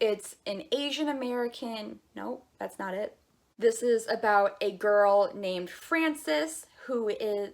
It's an Asian American, nope, that's not it. This is about a girl named Frances who is...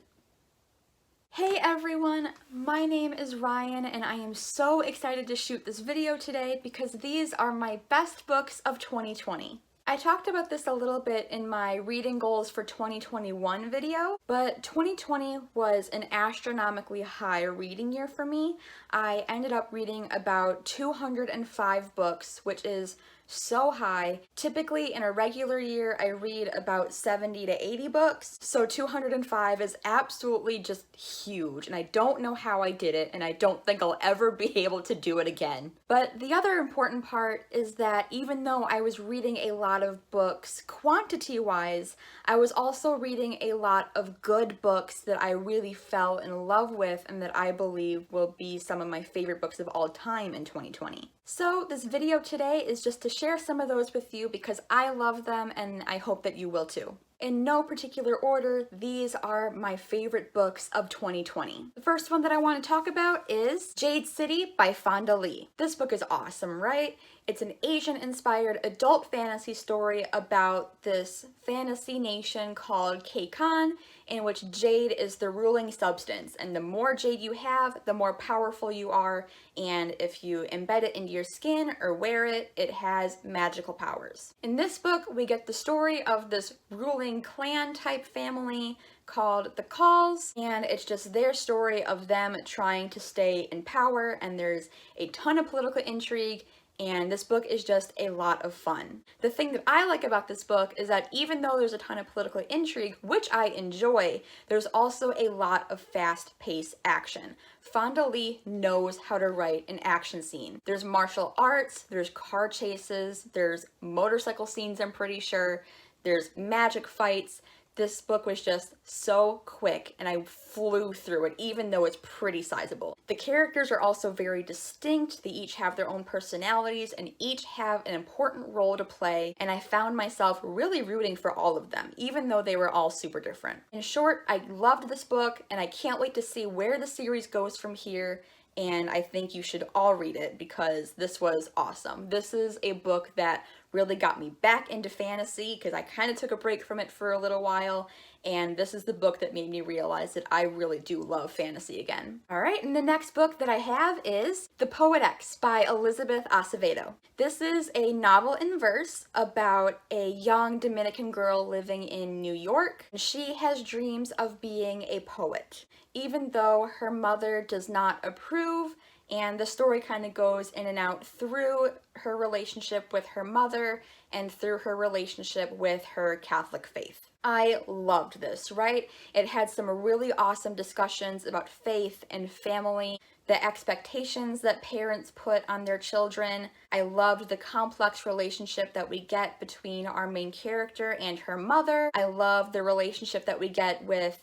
Hey everyone, my name is Ryan and I am so excited to shoot this video today because these are my best books of 2020. I talked about this a little bit in my reading goals for 2021 video, but 2020 was an astronomically high reading year for me. I ended up reading about 205 books, which is so high. Typically in a regular year, I read about 70 to 80 books, so 205 is absolutely just huge, and I don't know how I did it, and I don't think I'll ever be able to do it again. But the other important part is that even though I was reading a lot of books quantity-wise, I was also reading a lot of good books that I really fell in love with and that I believe will be some of my favorite books of all time in 2020. So this video today is just to share some of those with you because I love them and I hope that you will too. In no particular order, these are my favorite books of 2020. The first one that I want to talk about is Jade City by Fonda Lee. This book is awesome, right? It's an Asian-inspired adult fantasy story about this fantasy nation called Keikan, in which jade is the ruling substance, and the more jade you have, the more powerful you are, and if you embed it into your skin or wear it, it has magical powers. In this book, we get the story of this ruling clan-type family called the Calls, and it's just their story of them trying to stay in power, and there's a ton of political intrigue, and this book is just a lot of fun. The thing that I like about this book is that even though there's a ton of political intrigue, which I enjoy, there's also a lot of fast-paced action. Fonda Lee knows how to write an action scene. There's martial arts, there's car chases, there's motorcycle scenes, I'm pretty sure, there's magic fights. This book was just so quick and I flew through it even though it's pretty sizable. The characters are also very distinct, they each have their own personalities and each have an important role to play, and I found myself really rooting for all of them even though they were all super different. In short, I loved this book and I can't wait to see where the series goes from here, and I think you should all read it because this was awesome. This is a book that really got me back into fantasy because I kind of took a break from it for a little while, and this is the book that made me realize that I really do love fantasy again. Alright, and the next book that I have is The Poet X by Elizabeth Acevedo. This is a novel in verse about a young Dominican girl living in New York. She has dreams of being a poet, even though her mother does not approve, and the story kind of goes in and out through her relationship with her mother and through her relationship with her Catholic faith. I loved this, right? It had some really awesome discussions about faith and family, the expectations that parents put on their children. I loved the complex relationship that we get between our main character and her mother. I love the relationship that we get with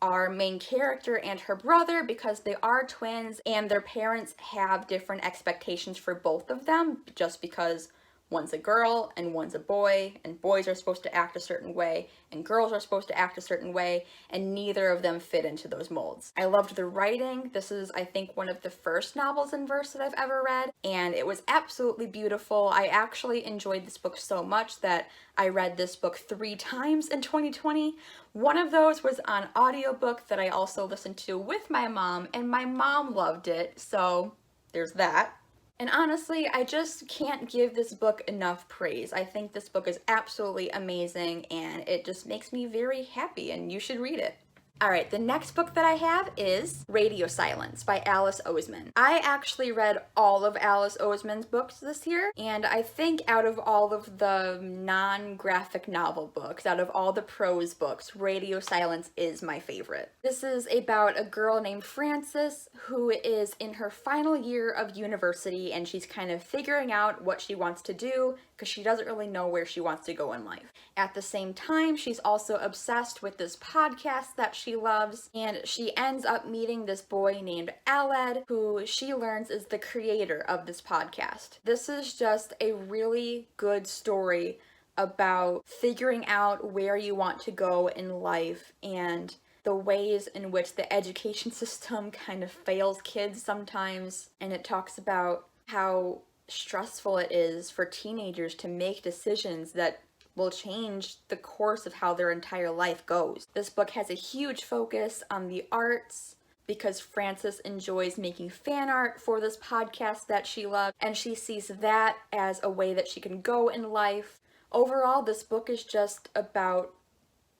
our main character and her brother because they are twins and their parents have different expectations for both of them just because one's a girl and one's a boy, and boys are supposed to act a certain way and girls are supposed to act a certain way, and neither of them fit into those molds. I loved the writing. This is, I think, one of the first novels in verse that I've ever read, and it was absolutely beautiful. I actually enjoyed this book so much that I read this book 3 times in 2020. One of those was on audiobook that I also listened to with my mom, and my mom loved it, so there's that. And honestly, I just can't give this book enough praise. I think this book is absolutely amazing and it just makes me very happy, and you should read it. Alright, the next book that I have is Radio Silence by Alice Oseman. I actually read all of Alice Oseman's books this year, and I think out of all of the non-graphic novel books, out of all the prose books, Radio Silence is my favorite. This is about a girl named Frances who is in her final year of university, and she's kind of figuring out what she wants to do because she doesn't really know where she wants to go in life. At the same time, she's also obsessed with this podcast that she loves, and she ends up meeting this boy named Aled, who she learns is the creator of this podcast. This is just a really good story about figuring out where you want to go in life and the ways in which the education system kind of fails kids sometimes, and it talks about how stressful it is for teenagers to make decisions that will change the course of how their entire life goes. This book has a huge focus on the arts because Frances enjoys making fan art for this podcast that she loves, and she sees that as a way that she can go in life. Overall, this book is just about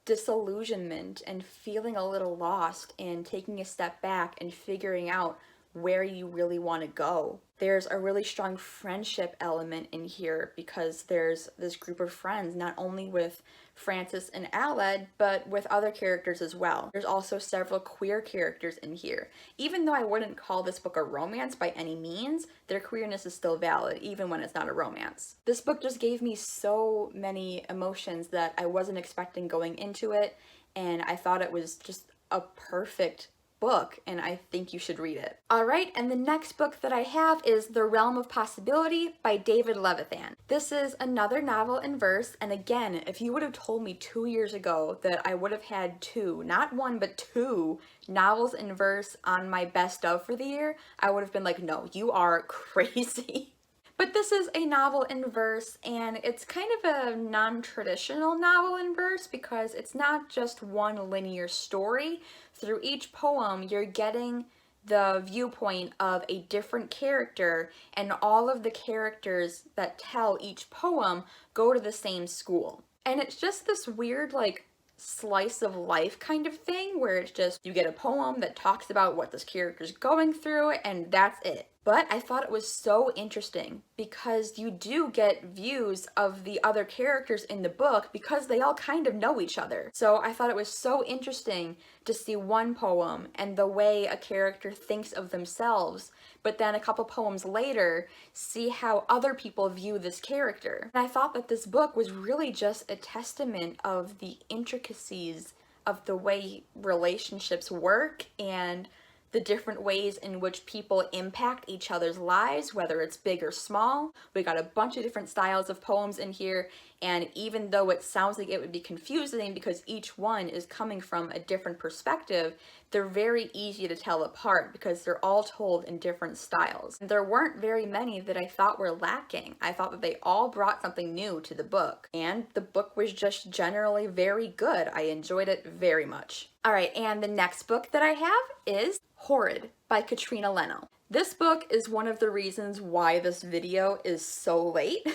disillusionment and feeling a little lost and taking a step back and figuring out where you really want to go. There's a really strong friendship element in here because there's this group of friends, not only with Frances and Aled, but with other characters as well. There's also several queer characters in here. Even though I wouldn't call this book a romance by any means, their queerness is still valid, even when it's not a romance. This book just gave me so many emotions that I wasn't expecting going into it, and I thought it was just a perfect book, and I think you should read it. Alright, and the next book that I have is The Realm of Possibility by David Levithan. This is another novel in verse, and again, if you would have told me 2 years ago that I would have had two, not one, but two novels in verse on my best of for the year, I would have been like, no, you are crazy. But this is a novel in verse, and it's kind of a non-traditional novel in verse because it's not just one linear story. Through each poem, you're getting the viewpoint of a different character, and all of the characters that tell each poem go to the same school. And it's just this weird, like, slice of life kind of thing where it's just you get a poem that talks about what this character's going through, and that's it. But I thought it was so interesting because you do get views of the other characters in the book because they all kind of know each other. So I thought it was so interesting to see one poem and the way a character thinks of themselves, but then a couple poems later, see how other people view this character. And I thought that this book was really just a testament of the intricacies of the way relationships work and the different ways in which people impact each other's lives, whether it's big or small. We got a bunch of different styles of poems in here, and even though it sounds like it would be confusing because each one is coming from a different perspective, they're very easy to tell apart because they're all told in different styles. There weren't very many that I thought were lacking. I thought that they all brought something new to the book, and the book was just generally very good. I enjoyed it very much. Alright, and the next book that I have is Horrified by Katrina Leno. This book is one of the reasons why this video is so late.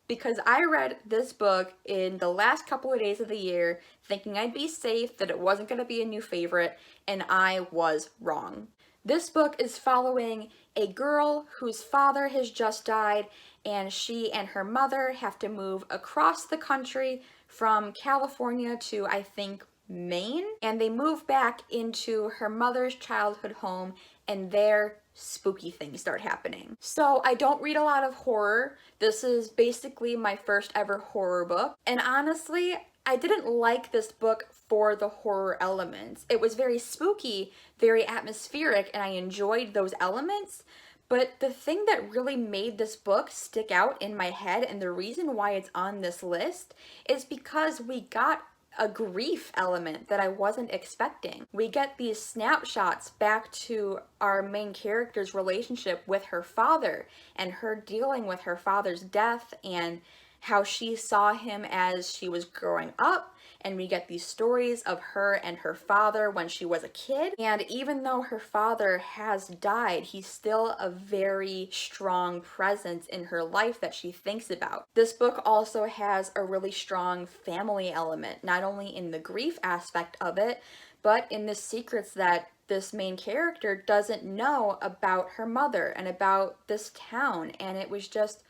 Because I read this book in the last couple of days of the year thinking I'd be safe, that it wasn't going to be a new favorite, and I was wrong. This book is following a girl whose father has just died, and she and her mother have to move across the country from California to, I think, Maine, and they move back into her mother's childhood home, and there spooky things start happening. So I don't read a lot of horror. This is basically my first ever horror book, and honestly, I didn't like this book for the horror elements. It was very spooky, very atmospheric, and I enjoyed those elements. But the thing that really made this book stick out in my head, and the reason why it's on this list, is because we got a grief element that I wasn't expecting. We get these snapshots back to our main character's relationship with her father and her dealing with her father's death and how she saw him as she was growing up, and we get these stories of her and her father when she was a kid. And even though her father has died, he's still a very strong presence in her life that she thinks about. This book also has a really strong family element, not only in the grief aspect of it, but in the secrets that this main character doesn't know about her mother and about this town. And it was just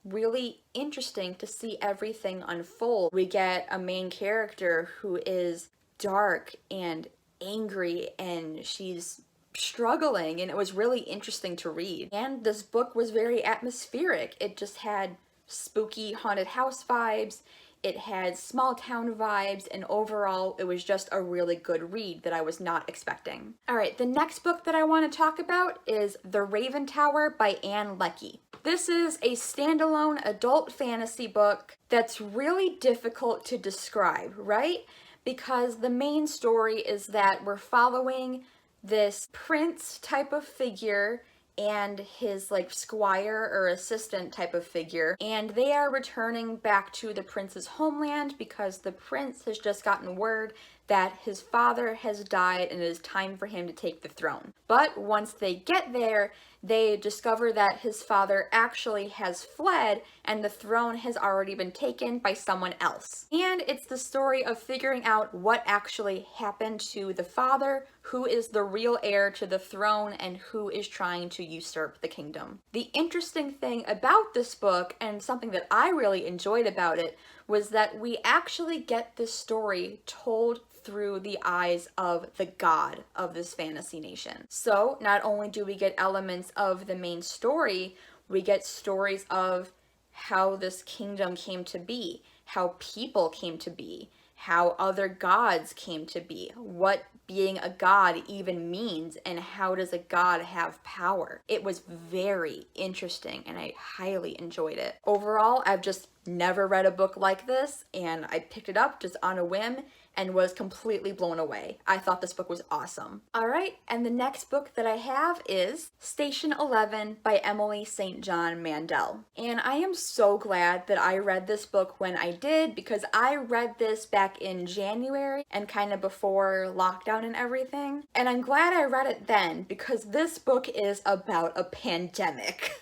really interesting to see everything unfold. We get a main character who is dark and angry, and she's struggling, and it was really interesting to read. And this book was very atmospheric. It just had spooky haunted house vibes, it had small town vibes, and overall it was just a really good read that I was not expecting. Alright, the next book that I want to talk about is The Raven Tower by Ann Leckie. This is a standalone adult fantasy book that's really difficult to describe, right? Because the main story is that we're following this prince type of figure and his like squire or assistant type of figure, and they are returning back to the prince's homeland because the prince has just gotten word that his father has died and it is time for him to take the throne. But once they get there, they discover that his father actually has fled and the throne has already been taken by someone else. And it's the story of figuring out what actually happened to the father, who is the real heir to the throne, and who is trying to usurp the kingdom. The interesting thing about this book, and something that I really enjoyed about it, was that we actually get this story told through the eyes of the god of this fantasy nation. So not only do we get elements of the main story, we get stories of how this kingdom came to be, how people came to be, how other gods came to be, what being a god even means, and how does a god have power. It was very interesting and I highly enjoyed it. Overall, I've just never read a book like this, and I picked it up just on a whim and was completely blown away. I thought this book was awesome. All right, and the next book that I have is Station 11 by Emily St. John Mandel. And I am so glad that I read this book when I did, because I read this back in January and kind of before lockdown and everything. And I'm glad I read it then, because this book is about a pandemic.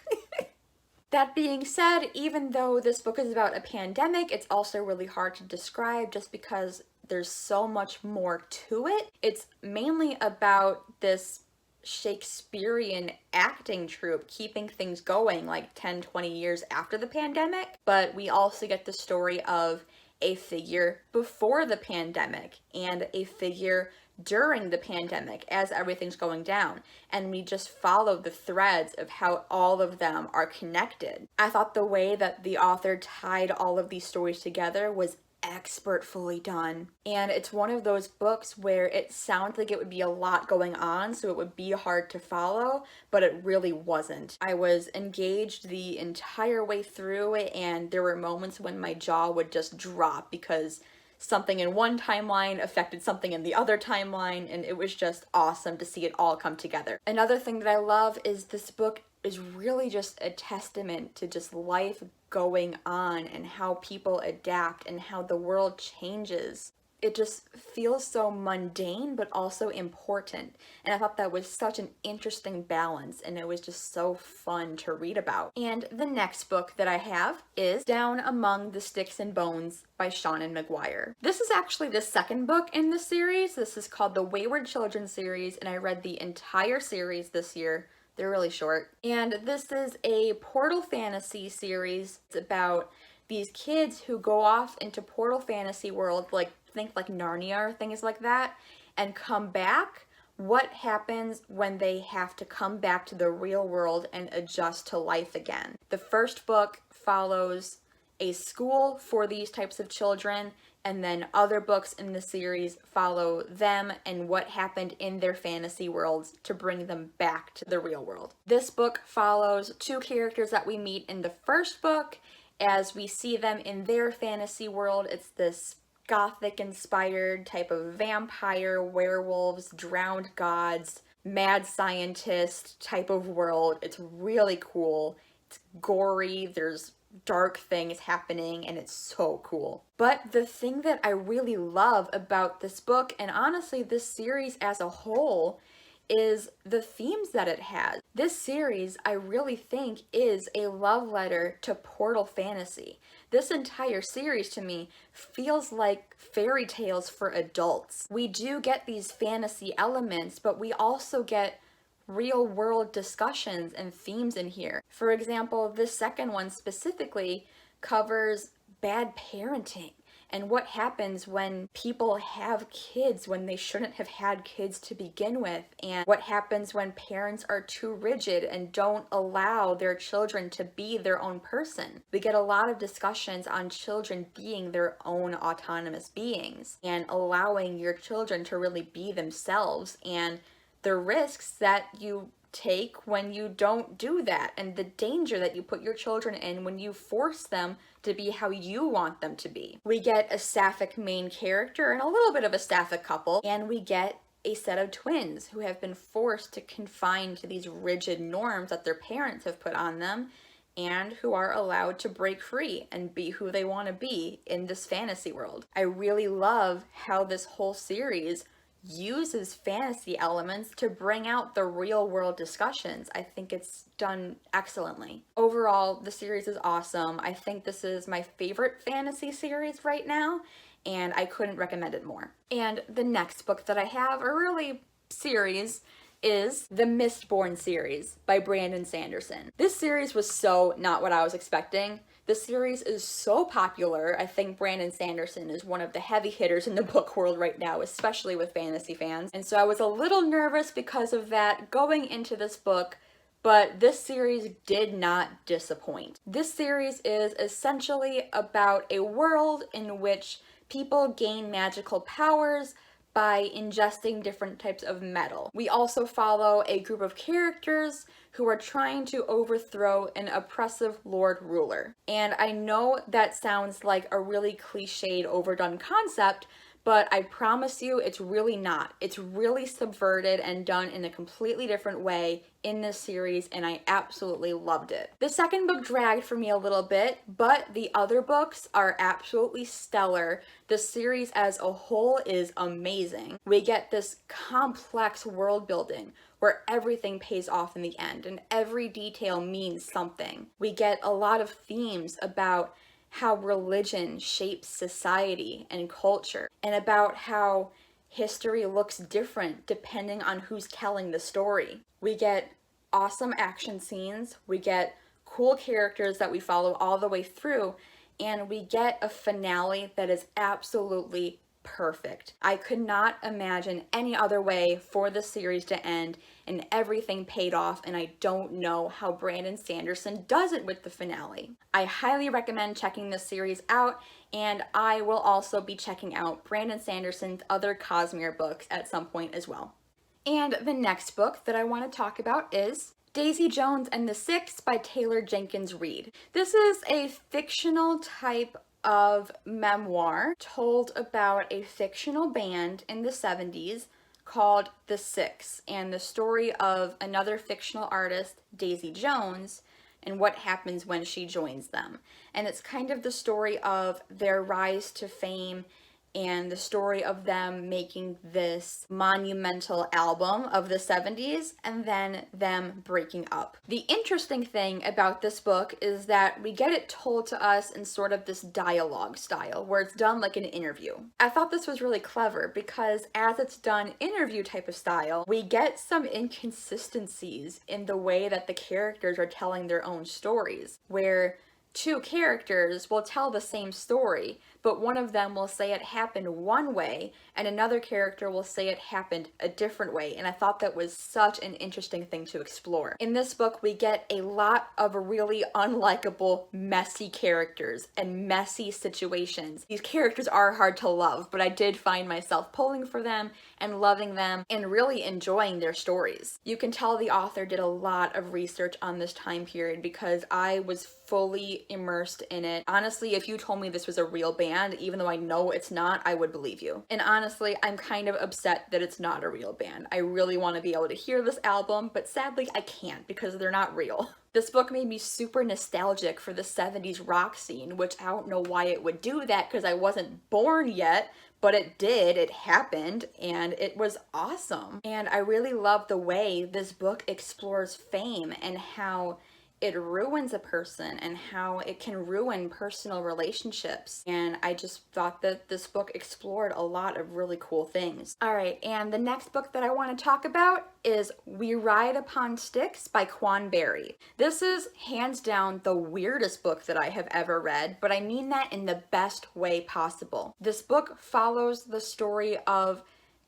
That being said, even though this book is about a pandemic, it's also really hard to describe just because there's so much more to it. It's mainly about this Shakespearean acting troupe keeping things going like 10, 20 years after the pandemic, but we also get the story of a figure before the pandemic and a figure during the pandemic as everything's going down, and we just follow the threads of how all of them are connected. I thought the way that the author tied all of these stories together was expertfully done, and it's one of those books where it sounds like it would be a lot going on, so it would be hard to follow, but it really wasn't. I was engaged the entire way through it, and there were moments when my jaw would just drop because something in one timeline affected something in the other timeline, and it was just awesome to see it all come together. Another thing that I love is this book is really just a testament to just life going on and how people adapt and how the world changes. It just feels so mundane but also important, and I thought that was such an interesting balance, and it was just so fun to read about. And the next book that I have is Down Among the Sticks and Bones by Seanan McGuire. This is actually the second book in the series. This is called the Wayward Children series, and I read the entire series this year. They're really short. And this is a portal fantasy series. It's about these kids who go off into portal fantasy world, like think like Narnia or things like that, and come back. What happens when they have to come back to the real world and adjust to life again? The first book follows a school for these types of children, and then other books in the series follow them and what happened in their fantasy worlds to bring them back to the real world. This book follows two characters that we meet in the first book as we see them in their fantasy world. It's this gothic-inspired type of vampire, werewolves, drowned gods, mad scientist type of world. It's really cool. It's gory. There's dark things happening, and it's so cool. But the thing that I really love about this book, and honestly this series as a whole, is the themes that it has. This series, I really think, is a love letter to portal fantasy. This entire series to me feels like fairy tales for adults. We do get these fantasy elements, but we also get real world discussions and themes in here. For example, this second one specifically covers bad parenting and what happens when people have kids when they shouldn't have had kids to begin with, and what happens when parents are too rigid and don't allow their children to be their own person. We get a lot of discussions on children being their own autonomous beings and allowing your children to really be themselves, and the risks that you take when you don't do that, and the danger that you put your children in when you force them to be how you want them to be. We get a sapphic main character and a little bit of a sapphic couple, and we get a set of twins who have been forced to confine to these rigid norms that their parents have put on them, and who are allowed to break free and be who they want to be in this fantasy world. I really love how this whole series uses fantasy elements to bring out the real world discussions. I think it's done excellently. Overall, the series is awesome. I think this is my favorite fantasy series right now, and I couldn't recommend it more. And the next book that I have, or really series, is the Mistborn series by Brandon Sanderson. This series was so not what I was expecting. The series is so popular. I think Brandon Sanderson is one of the heavy hitters in the book world right now, especially with fantasy fans. And so I was a little nervous because of that going into this book, but this series did not disappoint. This series is essentially about a world in which people gain magical powers by ingesting different types of metal. We also follow a group of characters who are trying to overthrow an oppressive lord ruler. And I know that sounds like a really cliched, overdone concept, but I promise you it's really not. It's really subverted and done in a completely different way in this series, and I absolutely loved it. The second book dragged for me a little bit, but the other books are absolutely stellar. The series as a whole is amazing. We get this complex world building where everything pays off in the end and every detail means something. We get a lot of themes about how religion shapes society and culture, and about how history looks different depending on who's telling the story. We get awesome action scenes, we get cool characters that we follow all the way through, and we get a finale that is absolutely perfect. I could not imagine any other way for the series to end, and everything paid off, and I don't know how Brandon Sanderson does it with the finale. I highly recommend checking this series out, and I will also be checking out Brandon Sanderson's other Cosmere books at some point as well. And the next book that I want to talk about is Daisy Jones and the Six by Taylor Jenkins Reid. This is a fictional type of memoir told about a fictional band in the 70s called The Six, and the story of another fictional artist, Daisy Jones, and what happens when she joins them. And it's kind of the story of their rise to fame and the story of them making this monumental album of the 70s and then them breaking up. The interesting thing about this book is that we get it told to us in sort of this dialogue style where it's done like an interview. I thought this was really clever because as it's done interview type of style, we get some inconsistencies in the way that the characters are telling their own stories, where two characters will tell the same story, but one of them will say it happened one way and another character will say it happened a different way, and I thought that was such an interesting thing to explore. In this book, we get a lot of really unlikable, messy characters and messy situations. These characters are hard to love, but I did find myself pulling for them and loving them and really enjoying their stories. You can tell the author did a lot of research on this time period because I was fully immersed in it. Honestly, if you told me this was a real band, even though I know it's not, I would believe you. And honestly, I'm kind of upset that it's not a real band. I really want to be able to hear this album, but sadly I can't because they're not real. This book made me super nostalgic for the 70s rock scene, which I don't know why it would do that because I wasn't born yet, but it did, it happened, and it was awesome. And I really love the way this book explores fame and how it ruins a person and how it can ruin personal relationships. And I just thought that this book explored a lot of really cool things. All right, and the next book that I want to talk about is We Ride Upon Sticks by Quan Berry. This is hands down the weirdest book that I have ever read, but I mean that in the best way possible. This book follows the story of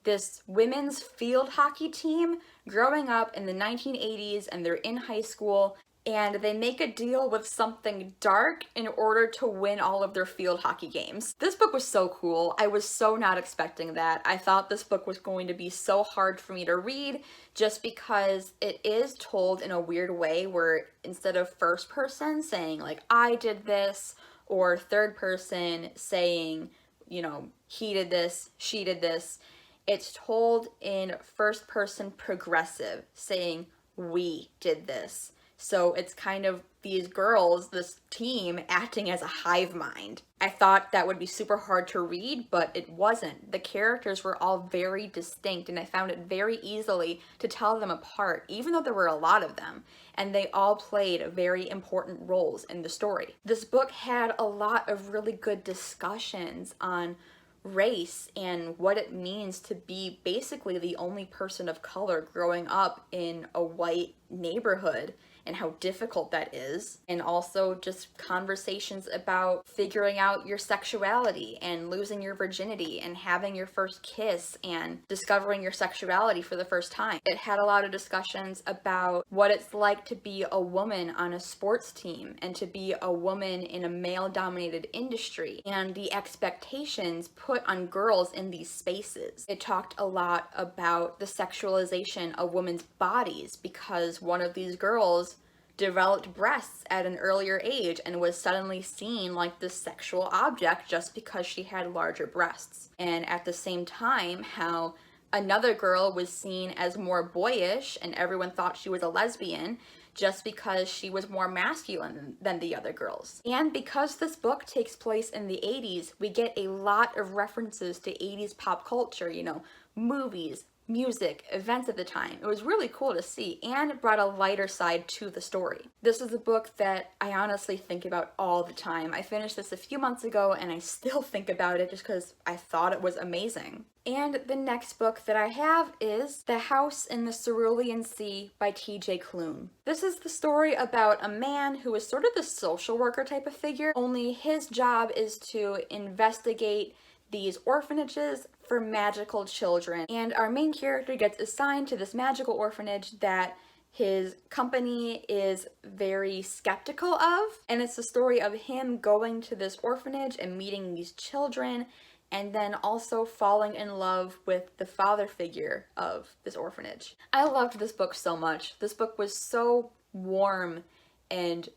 this women's field hockey team growing up in the 1980s, and they're in high school, and they make a deal with something dark in order to win all of their field hockey games. This book was so cool. I was so not expecting that. I thought this book was going to be so hard for me to read just because it is told in a weird way where instead of first person saying like, I did this, or third person saying, you know, he did this, she did this, It's told in first person progressive, saying, we did this. So it's kind of these girls, this team, acting as a hive mind. I thought that would be super hard to read, but it wasn't. The characters were all very distinct, and I found it very easily to tell them apart, even though there were a lot of them, and they all played very important roles in the story. This book had a lot of really good discussions on race and what it means to be basically the only person of color growing up in a white neighborhood, and how difficult that is, and also just conversations about figuring out your sexuality and losing your virginity and having your first kiss and discovering your sexuality for the first time. It had a lot of discussions about what it's like to be a woman on a sports team and to be a woman in a male-dominated industry and the expectations put on girls in these spaces. It talked a lot about the sexualization of women's bodies, because one of these girls developed breasts at an earlier age and was suddenly seen like this sexual object just because she had larger breasts. And at the same time, how another girl was seen as more boyish and everyone thought she was a lesbian just because she was more masculine than the other girls. And because this book takes place in the 80s, we get a lot of references to 80s pop culture, you know, movies, music, events at the time. It was really cool to see, and it brought a lighter side to the story. This is a book that I honestly think about all the time. I finished this a few months ago and I still think about it just because I thought it was amazing. And the next book that I have is The House in the Cerulean Sea by T.J. Klune. This is the story about a man who is sort of the social worker type of figure, only his job is to investigate these orphanages for magical children. And our main character gets assigned to this magical orphanage that his company is very skeptical of. And it's the story of him going to this orphanage and meeting these children, and then also falling in love with the father figure of this orphanage. I loved this book so much. This book was so warm and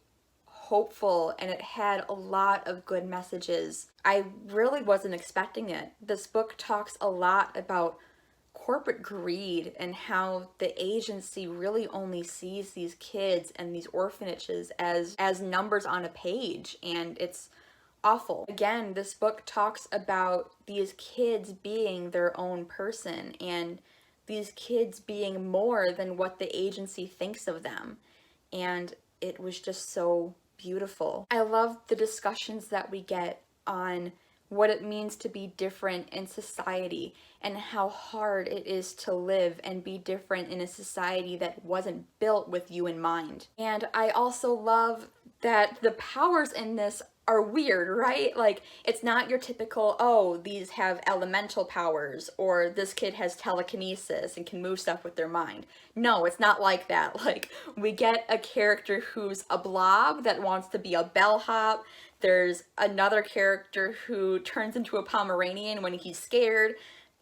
hopeful, and it had a lot of good messages. I really wasn't expecting it. This book talks a lot about corporate greed and how the agency really only sees these kids and these orphanages as numbers on a page, and it's awful. Again, this book talks about these kids being their own person and these kids being more than what the agency thinks of them, and it was just so beautiful. I love the discussions that we get on what it means to be different in society and how hard it is to live and be different in a society that wasn't built with you in mind. And I also love that the powers in this are weird, right? Like, it's not your typical, oh, these have elemental powers, or this kid has telekinesis and can move stuff with their mind. No, it's not like that. Like, we get a character who's a blob that wants to be a bellhop. There's another character who turns into a Pomeranian when he's scared.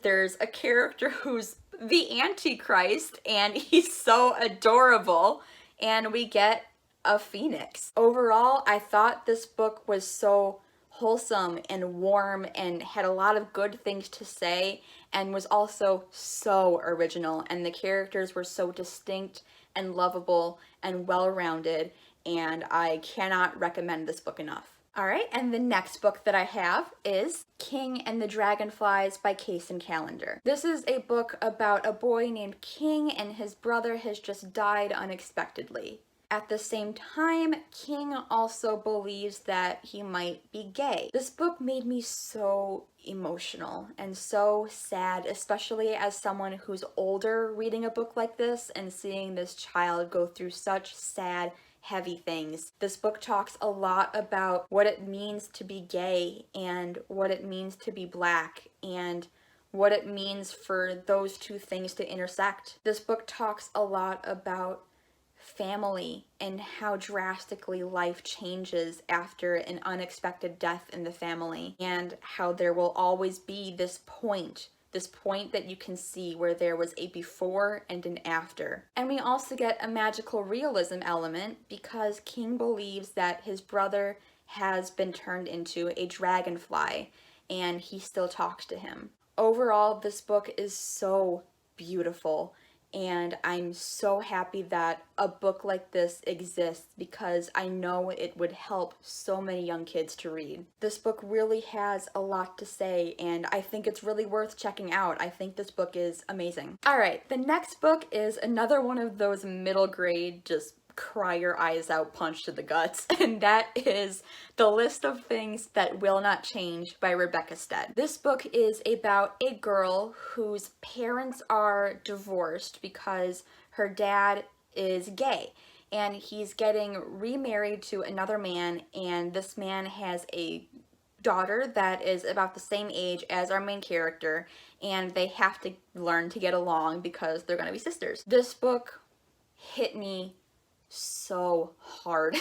There's a character who's the Antichrist, and he's so adorable. And we get a phoenix. Overall, I thought this book was so wholesome and warm and had a lot of good things to say, and was also so original, and the characters were so distinct and lovable and well-rounded, and I cannot recommend this book enough. Alright, and the next book that I have is King and the Dragonflies by Kaysen Callender. This is a book about a boy named King, and his brother has just died unexpectedly. At the same time, King also believes that he might be gay. This book made me so emotional and so sad, especially as someone who's older reading a book like this and seeing this child go through such sad, heavy things. This book talks a lot about what it means to be gay and what it means to be black and what it means for those two things to intersect. This book talks a lot about family and how drastically life changes after an unexpected death in the family, and how there will always be this point that you can see where there was a before and an after. And we also get a magical realism element because King believes that his brother has been turned into a dragonfly and he still talks to him. Overall, this book is so beautiful, and I'm so happy that a book like this exists because I know it would help so many young kids to read. This book really has a lot to say, and I think it's really worth checking out. I think this book is amazing. Alright, the next book is another one of those middle grade, just cry your eyes out punch to the guts, and that is The List of Things That Will Not Change by Rebecca Stead. This book is about a girl whose parents are divorced because her dad is gay and he's getting remarried to another man, and this man has a daughter that is about the same age as our main character, and they have to learn to get along because they're gonna be sisters. This book hit me so hard.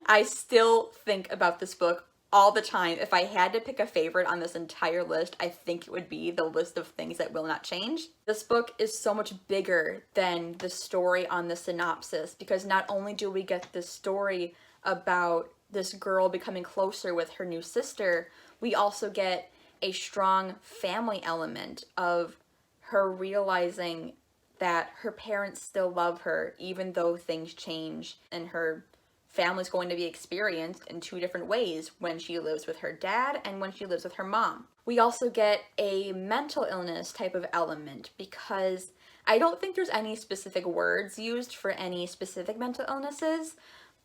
I still think about this book all the time. If I had to pick a favorite on this entire list, I think it would be The List of Things That Will Not Change. This book is so much bigger than the story on the synopsis, because not only do we get this story about this girl becoming closer with her new sister, we also get a strong family element of her realizing that her parents still love her even though things change, and her family's going to be experienced in two different ways when she lives with her dad and when she lives with her mom. We also get a mental illness type of element because I don't think there's any specific words used for any specific mental illnesses,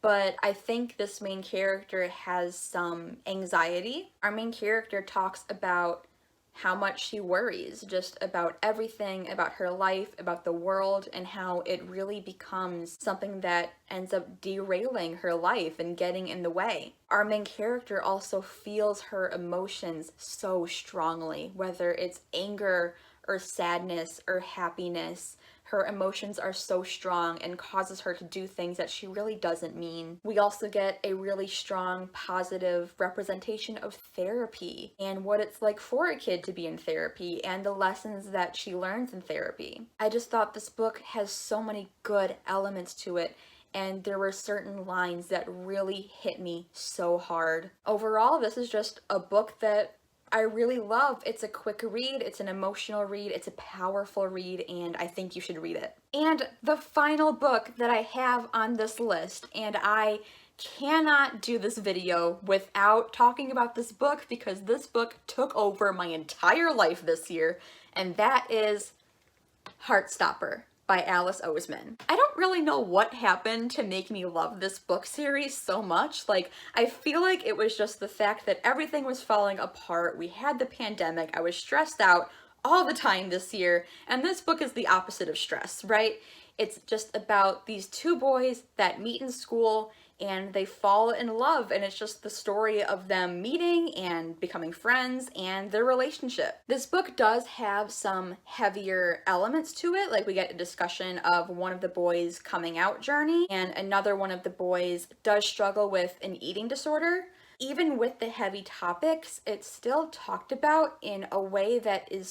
but I think this main character has some anxiety. Our main character talks about how much she worries just about everything, about her life, about the world, and how it really becomes something that ends up derailing her life and getting in the way. Our main character also feels her emotions so strongly, whether it's anger or sadness or happiness. Her emotions are so strong and causes her to do things that she really doesn't mean. We also get a really strong positive representation of therapy and what it's like for a kid to be in therapy and the lessons that she learns in therapy. I just thought this book has so many good elements to it, and there were certain lines that really hit me so hard. Overall, this is just a book that I really love. It's a quick read, it's an emotional read, it's a powerful read, and I think you should read it. And the final book that I have on this list, and I cannot do this video without talking about this book because this book took over my entire life this year, and that is Heartstopper by Alice Oseman. I don't really know what happened to make me love this book series so much. Like, I feel like it was just the fact that everything was falling apart. We had the pandemic. I was stressed out all the time this year, and this book is the opposite of stress, right? It's just about these two boys that meet in school and they fall in love, and it's just the story of them meeting and becoming friends and their relationship. This book does have some heavier elements to it, like we get a discussion of one of the boys' coming out journey, and another one of the boys does struggle with an eating disorder. Even with the heavy topics, it's still talked about in a way that has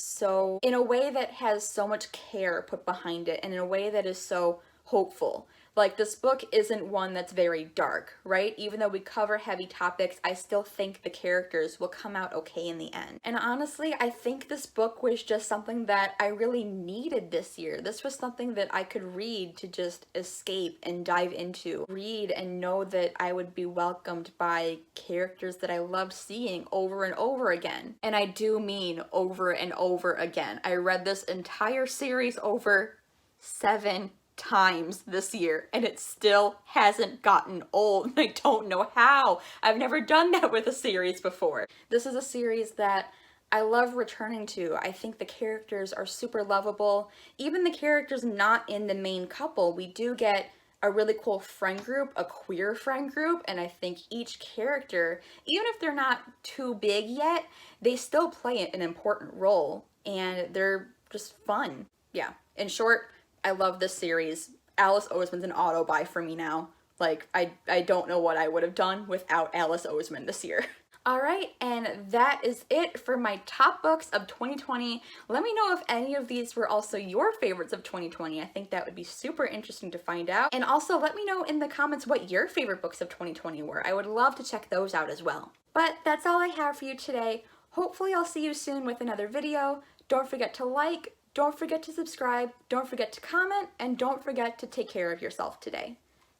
so much care put behind it, and in a way that is so hopeful. Like, this book isn't one that's very dark, right? Even though we cover heavy topics, I still think the characters will come out okay in the end. And honestly, I think this book was just something that I really needed this year. This was something that I could read to just escape and dive into. Read and know that I would be welcomed by characters that I loved seeing over and over again. And I do mean over and over again. I read this entire series over 7 times this year, and it still hasn't gotten old, and I don't know how. I've never done that with a series before. This is a series that I love returning to. I think the characters are super lovable. Even the characters not in the main couple, we do get a really cool friend group, a queer friend group, and I think each character, even if they're not too big yet, they still play an important role, and they're just fun. Yeah, in short, I love this series. Alice Oseman's an auto buy for me now. Like, I don't know what I would have done without Alice Oseman this year. Alright, and that is it for my top books of 2020. Let me know if any of these were also your favorites of 2020. I think that would be super interesting to find out. And also let me know in the comments what your favorite books of 2020 were. I would love to check those out as well. But that's all I have for you today. Hopefully I'll see you soon with another video. Don't forget to like, don't forget to subscribe, don't forget to comment, and don't forget to take care of yourself today.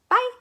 Bye!